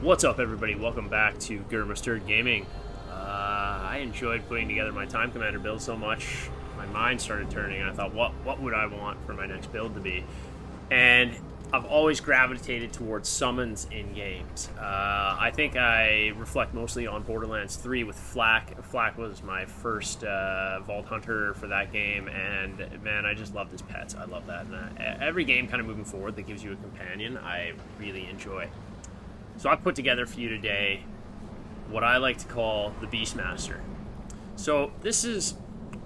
What's up, everybody? Welcome back to Grr-Must-Errd Gaming. I enjoyed putting together my Time Commander build so much, my mind started turning, and I thought, what would I want for my next build to be? And I've always gravitated towards summons in games. I think I reflect mostly on Borderlands 3 with Flak. Flak was my first Vault Hunter for that game, and man, I just loved his pets. I love that. And every game kind of moving forward that gives you a companion, I really enjoy. So I put together for you today what I like to call the Beastmaster. So this is,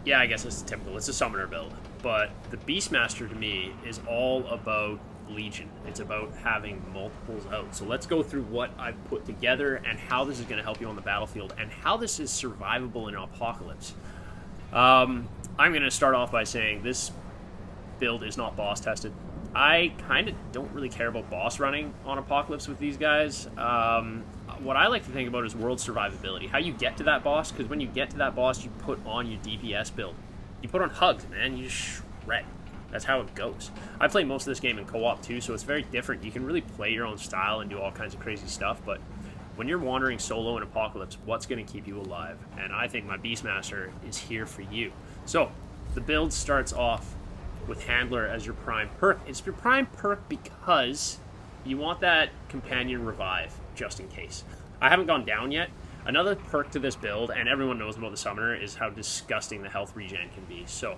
yeah, I guess it's typical. It's a summoner build. But the Beastmaster to me is all about Legion. It's about having multiples out. So let's go through what I've put together and how this is going to help you on the battlefield and how this is survivable in Apocalypse. I'm going to start off by saying this build is not boss tested. I kind of don't really care about boss running on Apocalypse with these guys. What I like to think about is world survivability. How you get to that boss, because when you get to that boss, you put on your DPS build. You put on hugs, man. You just shred. That's how it goes. I play most of this game in co-op too, so it's very different. You can really play your own style and do all kinds of crazy stuff, but when you're wandering solo in Apocalypse, what's going to keep you alive? And I think my Beastmaster is here for you. So, the build starts off with Handler as your prime perk. It's your prime perk because you want that companion revive, just in case. I haven't gone down yet. Another perk to this build, and everyone knows about the Summoner, is how disgusting the health regen can be. So,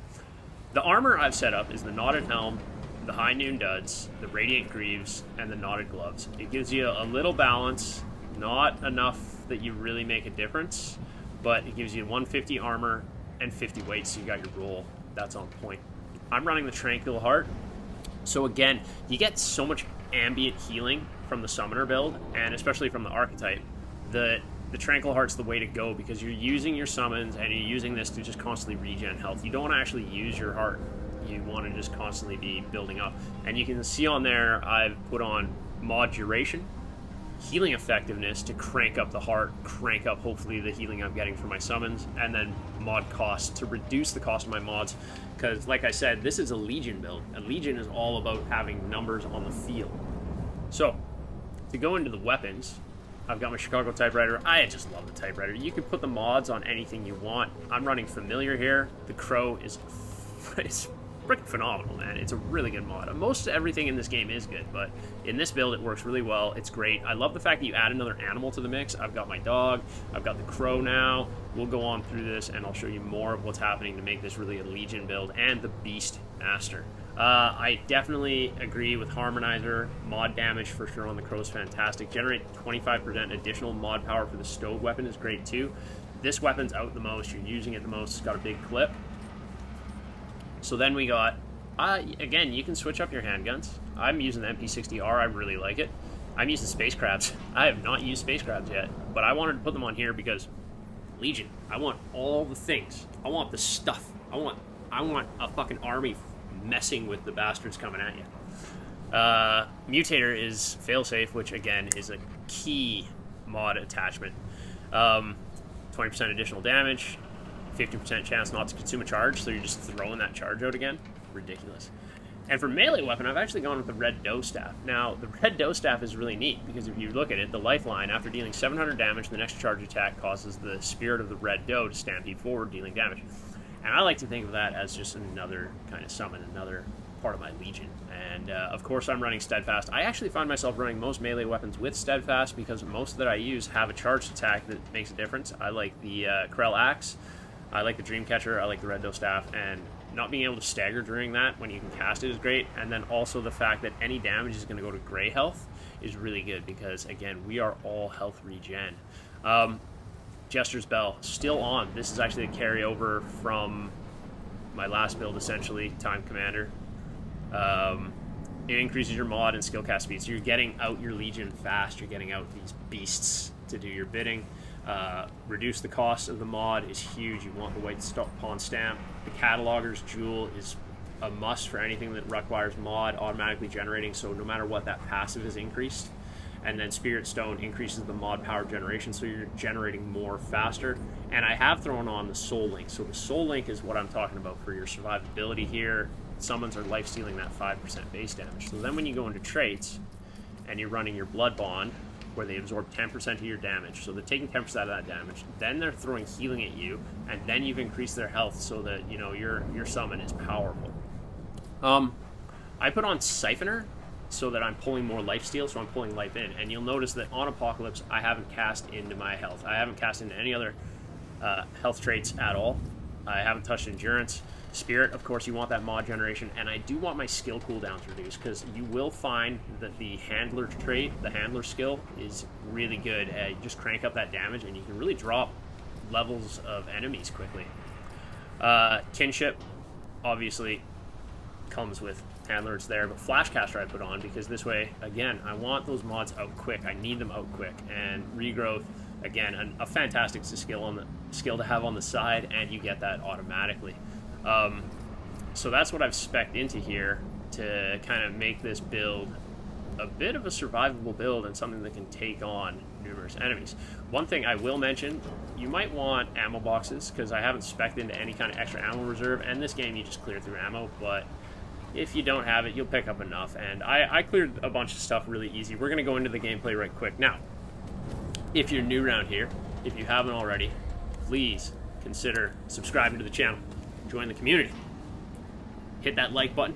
the armor I've set up is the Knotted Helm, the High Noon Duds, the Radiant Greaves, and the Knotted Gloves. It gives you a little balance, not enough that you really make a difference, but it gives you 150 armor and 50 weight, so you got your roll. That's on point. I'm running the Tranquil Heart, so again, you get so much ambient healing from the Summoner build, and especially from the Archetype. The Tranquil Heart's the way to go because you're using your summons and you're using this to just constantly regen health. You don't want to actually use your heart. You want to just constantly be building up. And you can see on there, I've put on mod duration, healing effectiveness to crank up the heart, crank up hopefully the healing I'm getting from my summons, and then mod cost to reduce the cost of my mods. Because like I said, this is a Legion build. A Legion is all about having numbers on the field. So, to go into the weapons, I've got my Chicago typewriter. I just love the typewriter. You can put the mods on anything you want. I'm running Familiar here. The Crow is it's freaking phenomenal, man. It's a really good mod. Most everything in this game is good, but in this build it works really well. It's great. I love the fact that you add another animal to the mix. I've got my dog. I've got the Crow now. We'll go on through this and I'll show you more of what's happening to make this really a Legion build and the Beast Master. I definitely agree with Harmonizer. Mod damage for sure on the Crow is fantastic. Generate 25% additional mod power for the stowed weapon is great too. This weapon's out the most. You're using it the most. It's got a big clip. So then we got, again, you can switch up your handguns. I'm using the MP60R. I really like it. I'm using Space Crabs. I have not used Space Crabs yet, but I wanted to put them on here because Legion. I want all the things. I want the stuff. I want a fucking army messing with the bastards coming at you. Mutator is failsafe, which again is a key mod attachment. 20% additional damage, 50% chance not to consume a charge, so you're just throwing that charge out again. Ridiculous. And for melee weapon, I've actually gone with the Red Doe Staff. Now, the Red Doe Staff is really neat, because if you look at it, the lifeline, after dealing 700 damage, the next charge attack causes the Spirit of the Red Doe to stampede forward, dealing damage. And I like to think of that as just another kind of summon, another part of my Legion. And of course I'm running Steadfast. I actually find myself running most melee weapons with Steadfast because most that I use have a charged attack that makes a difference. I like the Krell Axe, I like the Dreamcatcher, I like the Red Doe Staff, and not being able to stagger during that when you can cast it is great. And then also the fact that any damage is going to go to gray health is really good because, again, we are all health regen. Jester's Bell, still on. This is actually a carryover from my last build, essentially, Time Commander. It increases your mod and skill cast speed, so you're getting out your Legion fast. You're getting out these beasts to do your bidding. Reduce the cost of the mod is huge. You want the White Pawn Stamp. The Cataloger's Jewel is a must for anything that requires mod automatically generating, so no matter what, that passive is increased. And then Spirit Stone increases the mod power generation, so you're generating more faster. And I have thrown on the Soul Link. So the Soul Link is what I'm talking about for your survivability here. Summons are life-stealing that 5% base damage. So then when you go into traits, and you're running your Blood Bond, where they absorb 10% of your damage. So they're taking 10% of that damage. Then they're throwing healing at you, and then you've increased their health so that, you know, your summon is powerful. I put on Siphoner so that I'm pulling more lifesteal, so I'm pulling life in. And you'll notice that on Apocalypse, I haven't cast into my health. I haven't cast into any other health traits at all. I haven't touched Endurance. Spirit, of course, you want that mod generation, and I do want my skill cooldowns reduced, because you will find that the Handler trait, the Handler skill, is really good. You just crank up that damage, and you can really drop levels of enemies quickly. Kinship, obviously, comes with Handler, it's there, but Flashcaster I put on, because this way, again, I want those mods out quick. I need them out quick, and Regrowth, again, a fantastic skill to have on the side, and you get that automatically. So that's what I've spec'd into here to kind of make this build a bit of a survivable build and something that can take on numerous enemies. One thing I will mention, you might want ammo boxes, because I haven't spec'd into any kind of extra ammo reserve, and this game you just clear through ammo, but if you don't have it, you'll pick up enough, and I cleared a bunch of stuff really easy. We're going to go into the gameplay right quick. Now, if you're new around here, if you haven't already, please consider subscribing to the channel. Join the community. Hit that like button.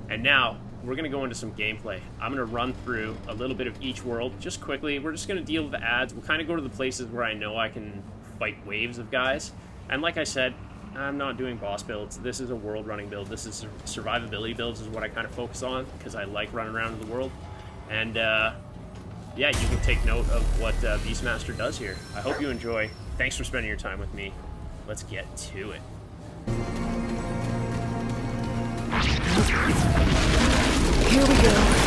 And now, we're going to go into some gameplay. I'm going to run through a little bit of each world just quickly. We're just going to deal with the ads. We'll kind of go to the places where I know I can fight waves of guys. And like I said, I'm not doing boss builds. This is a world running build. This is survivability builds is what I kind of focus on, because I like running around the world. And yeah, you can take note of what Beastmaster does here. I hope you enjoy. Thanks for spending your time with me. Let's get to it. Here we go.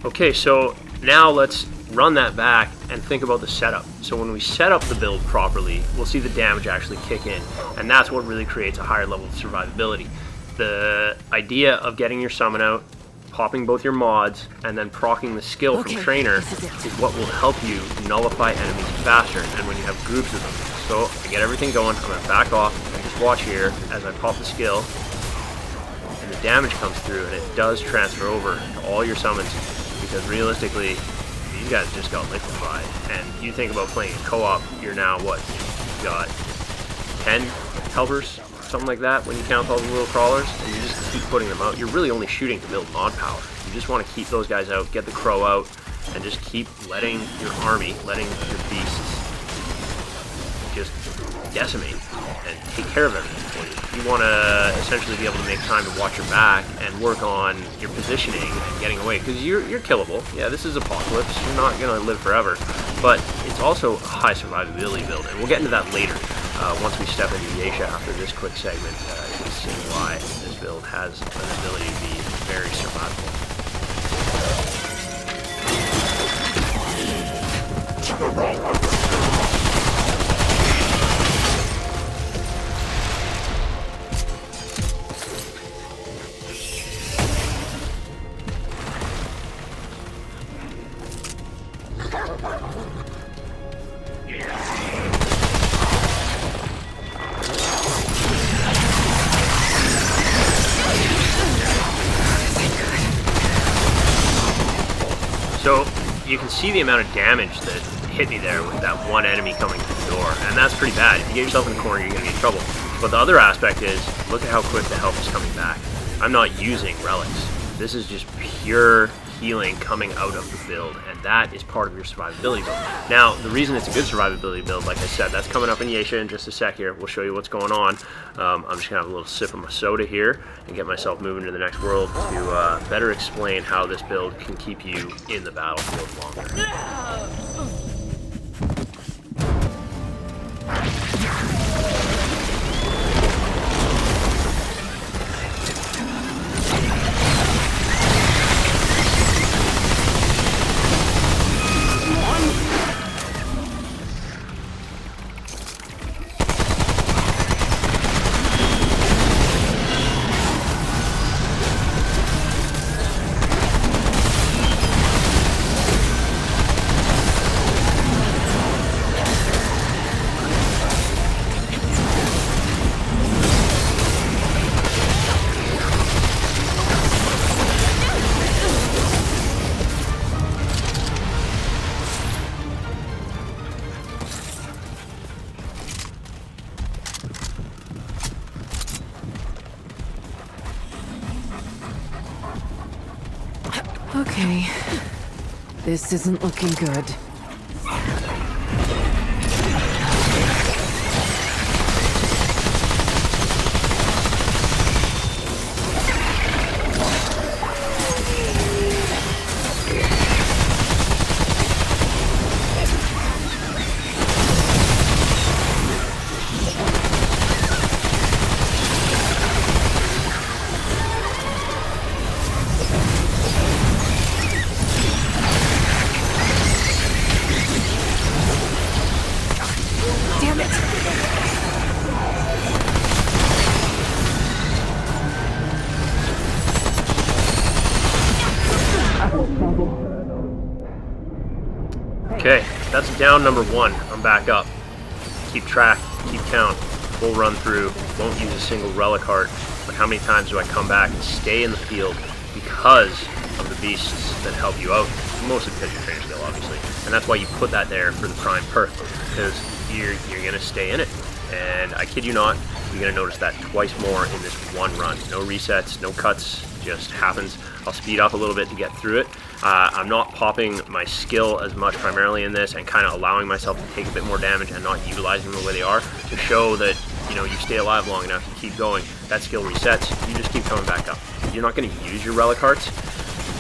Okay, so now let's run that back and think about the setup. So when we set up the build properly, we'll see the damage actually kick in, and that's what really creates a higher level of survivability. The idea of getting your summon out, popping both your mods, and then proccing the skill from Trainer is what will help you nullify enemies faster, and when you have groups of them. So I get everything going, I'm going to back off and just watch here as I pop the skill, and the damage comes through, and it does transfer over to all your summons. Because realistically, these guys just got liquefied. And you think about playing a co-op, you're now what? You've got 10 helpers, something like that, when you count all the little crawlers, and you just keep putting them out. You're really only shooting to build mod power. You just want to keep those guys out, get the crow out, and just keep letting your army, letting your beasts just decimate and take care of everything for you. You want to essentially be able to make time to watch your back and work on your positioning and getting away, because you're killable. Yeah, this is Apocalypse. You're not going to live forever, but it's also a high survivability build, and we'll get into that later. Once we step into Yeisha after this quick segment, you can see why this build has an ability to be very survivable. So you can see the amount of damage that hit me there with that one enemy coming through the door, and that's pretty bad. If you get yourself in the corner, you're going to be in trouble. But the other aspect is, look at how quick the health is coming back. I'm not using relics. This is just pure healing coming out of the build, and that is part of your survivability build. Now, the reason it's a good survivability build, like I said, that's coming up in Yeisha in just a sec here. We'll show you what's going on. I'm just going to have a little sip of my soda here and get myself moving to the next world to better explain how this build can keep you in the battlefield longer. Okay. This isn't looking good. Okay, that's down number one. I'm back up. Keep track, keep count, full run through, won't use a single relic heart, but how many times do I come back and stay in the field because of the beasts that help you out? Mostly because you're trainer skill, obviously. And that's why you put that there for the prime perk, because you're going to stay in it. And I kid you not, you're going to notice that twice more in this one run. No resets, no cuts, just happens. I'll speed up a little bit to get through it. I'm not popping my skill as much primarily in this and kind of allowing myself to take a bit more damage and not utilizing them the way they are to show that, you know, you stay alive long enough, you keep going, that skill resets, you just keep coming back up. You're not going to use your relic hearts,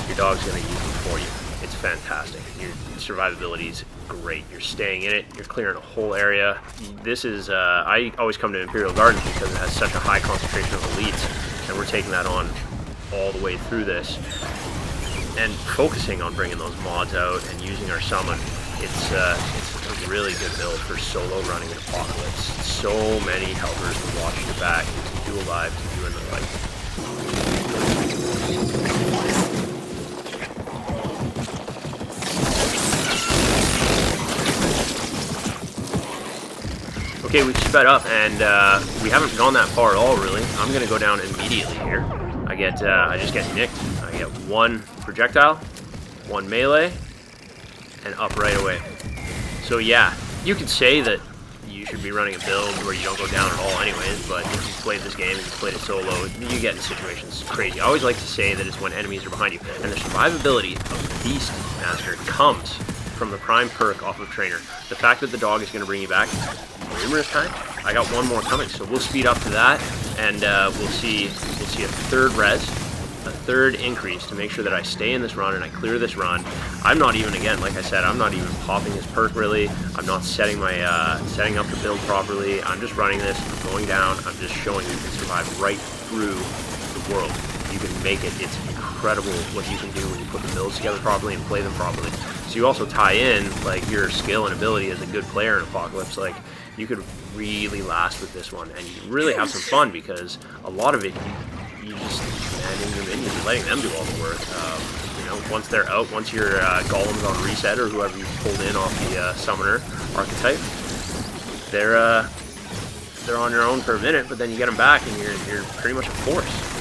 your dog's going to use them for you. It's fantastic. Your survivability is great. You're staying in it, you're clearing a whole area. This is, I always come to Imperial Gardens because it has such a high concentration of elites, and we're taking that on all the way through this. And focusing on bringing those mods out and using our summon, it's a really good build for solo running an Apocalypse. So many helpers to watch your back, to keep you alive, to keep you in the fight. Okay, we've sped up, and we haven't gone that far at all, really. I'm going to go down immediately here. I just get nicked. I get one projectile, one melee, and up right away. So yeah, you could say that you should be running a build where you don't go down at all anyways, but if you've played this game and you've played it solo, you get in situations crazy. I always like to say that it's when enemies are behind you, and the survivability of the Beast Master comes from the prime perk off of Trainer. The fact that the dog is going to bring you back, numerous times. I got one more coming, so we'll speed up to that, and we'll see a third res, a third increase to make sure that I stay in this run and I clear this run. I'm not even, again, like I said, I'm not even popping this perk really. I'm not setting my setting up the build properly. I'm just running this, I'm going down, I'm just showing you can survive right through the world. You can make it. It's incredible what you can do when you put the builds together properly and play them properly. So you also tie in like your skill and ability as a good player in Apocalypse. Like you could really last with this one, and you really have some fun because a lot of it you just commanding your minions and letting them do all the work. You know, once they're out, once your golem's on reset or whoever you pulled in off the summoner archetype, they're on your own for a minute, but then you get them back and you're pretty much a force.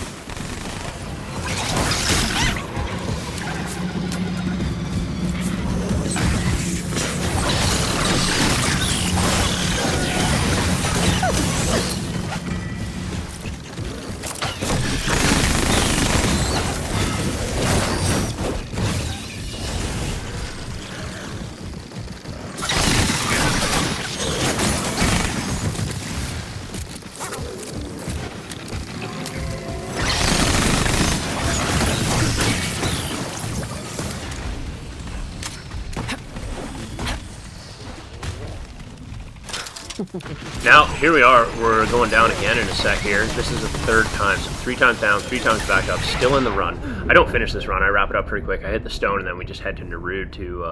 Now, here we are. We're going down again in a sec here. This is the third time, so 3 times down, 3 times back up, still in the run. I don't finish this run. I wrap it up pretty quick. I hit the stone, and then we just head to Nerud to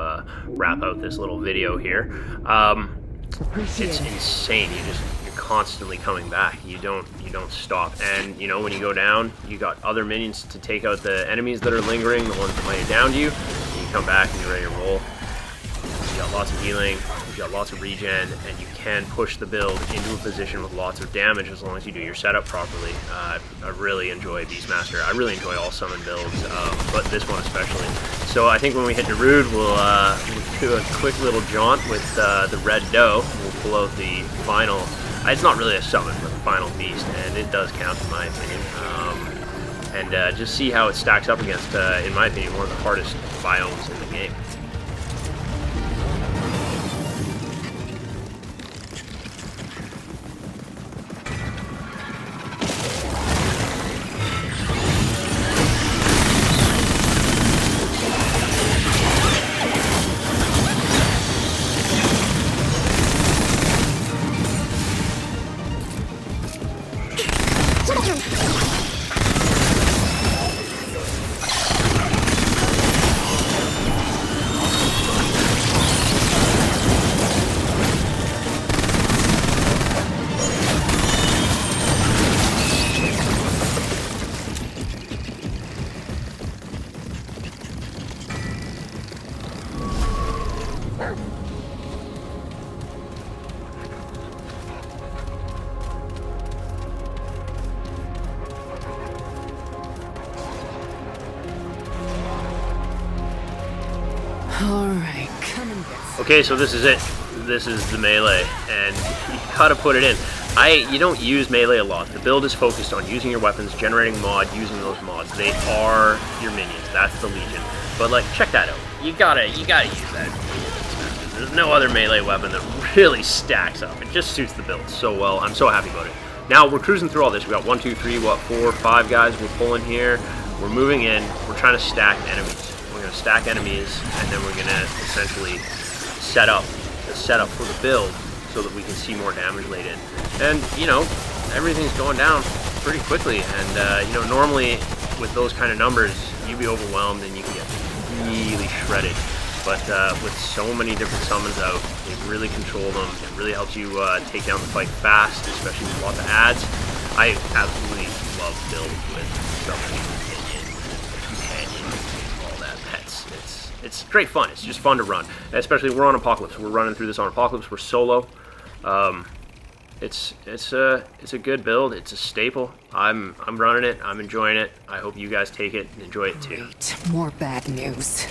wrap out this little video here. It's insane. You're constantly coming back. You don't stop. And, you know, when you go down, you got other minions to take out the enemies that are lingering, the ones that might have downed you. You come back, and you're ready to roll. You got lots of healing, you got lots of regen, and you can push the build into a position with lots of damage as long as you do your setup properly. I really enjoy Beastmaster. I really enjoy all summon builds, but this one especially. So I think when we hit Nerud, we'll do a quick little jaunt with the Red Doe. We'll pull out the final, it's not really a summon, but the final beast, and it does count in my opinion. And just see how it stacks up against, in my opinion, one of the hardest biomes in the game. Alright, come and get. Okay, so this is it. This is the melee, and you gotta put it in. You don't use melee a lot. The build is focused on using your weapons, generating mod, using those mods. They are your minions. That's the Legion. But like, check that out. You gotta use that. There's no other melee weapon that really stacks up. It just suits the build so well. I'm so happy about it. Now we're cruising through all this. We got 1, 2, 3, 4, 5 guys. We're pulling here. We're moving in. We're trying to stack enemies. We're gonna stack enemies, and then we're gonna essentially set up the setup for the build so that we can see more damage laid in. And you know, everything's going down pretty quickly. And you know, normally with those kind of numbers, you'd be overwhelmed and you can get really shredded. But with so many different summons out, they really control them. It really helps you take down the fight fast, especially with lots of adds. I absolutely love builds with summons, companion, all that pets. It's great fun. It's just fun to run, and especially we're on Apocalypse. We're running through this on Apocalypse. We're solo. It's a good build. It's a staple. I'm running it. I'm enjoying it. I hope you guys take it and enjoy it too. Great. More bad news.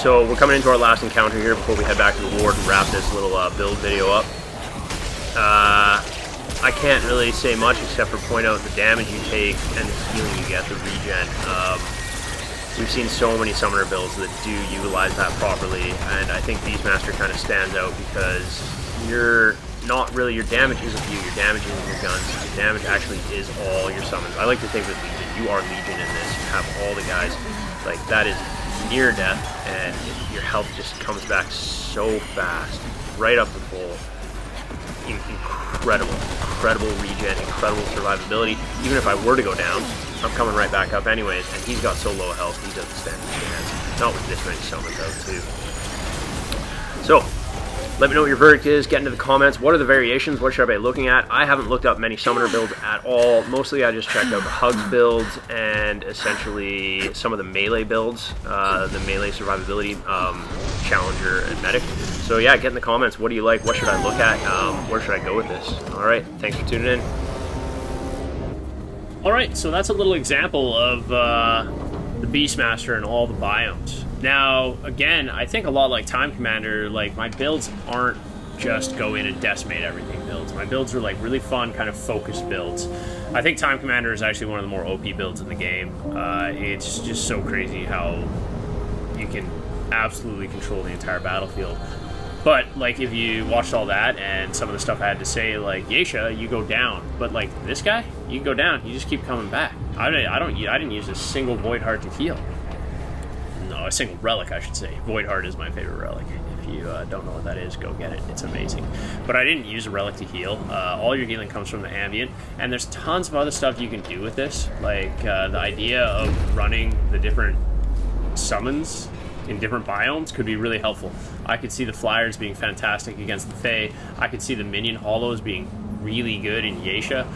so we're coming into our last encounter here before we head back to the ward and wrap this little build video up. I can't really say much except for point out the damage you take and the healing you get, the regen. We've seen so many summoner builds that do utilize that properly, and I think Beastmaster kind of stands out because you're not really, your damage isn't you, your damage isn't your guns, your damage actually is all your summons. I like to think that Legion, you are Legion in this, you have all the guys, like that is near death, and your health just comes back so fast, right up to full. Incredible regen, incredible survivability. Even if I were to go down, I'm coming right back up anyways, and he's got so low health, he doesn't stand a chance. Not with this many summons out, too. So, let me know what your verdict is. Get into the comments. What are the variations? What should I be looking at? I haven't looked up many summoner builds at all. Mostly I just checked out the Hugs builds and essentially some of the melee builds, the melee survivability, Challenger, and Medic. So yeah, get in the comments. What do you like? What should I look at? Where should I go with this? Alright, thanks for tuning in. Alright, so that's a little example of the Beastmaster and all the biomes. Now, again, I think a lot like Time Commander, like, my builds aren't just go in and decimate everything builds. My builds are, like, really fun, kind of focused builds. I think Time Commander is actually one of the more OP builds in the game. It's just so crazy how you can absolutely control the entire battlefield. But, like, if you watched all that and some of the stuff I had to say, like, Yeisha, you go down. But, like, this guy, you go down, you just keep coming back. I didn't use a single Void Heart to heal. No, a single relic, I should say. Void Heart is my favorite relic. If you don't know what that is, go get it. It's amazing. But I didn't use a relic to heal. All your healing comes from the ambient, and there's tons of other stuff you can do with this. Like the idea of running the different summons in different biomes could be really helpful. I could see the Flyers being fantastic against the Fae. I could see the Minion Hollows being really good in Yeisha.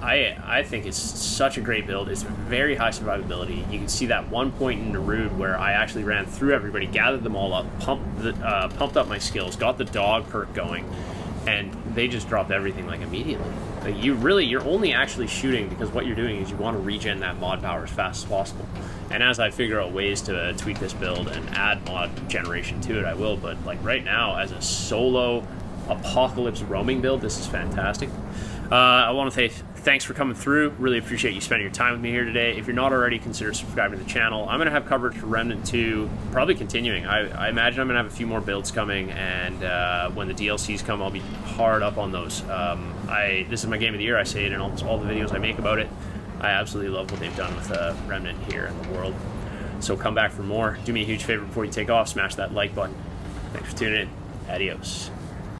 I think it's such a great build. It's very high survivability. You can see that one point in Narude where I actually ran through everybody, gathered them all up, pumped up my skills, got the dog perk going, and they just dropped everything like immediately. Like, you're only actually shooting because what you're doing is you want to regen that mod power as fast as possible. And as I figure out ways to tweak this build and add mod generation to it, I will. But like right now, as a solo apocalypse roaming build, this is fantastic. I want to say thanks for coming through. Really appreciate you spending your time with me here today. If you're not already, consider subscribing to the channel. I'm going to have coverage for Remnant 2, probably continuing. I imagine I'm going to have a few more builds coming, and when the DLCs come, I'll be hard up on those. This is my game of the year. I say it in almost all the videos I make about it. I absolutely love what they've done with Remnant here in the world. So come back for more. Do me a huge favor before you take off. Smash that like button. Thanks for tuning in. Adios.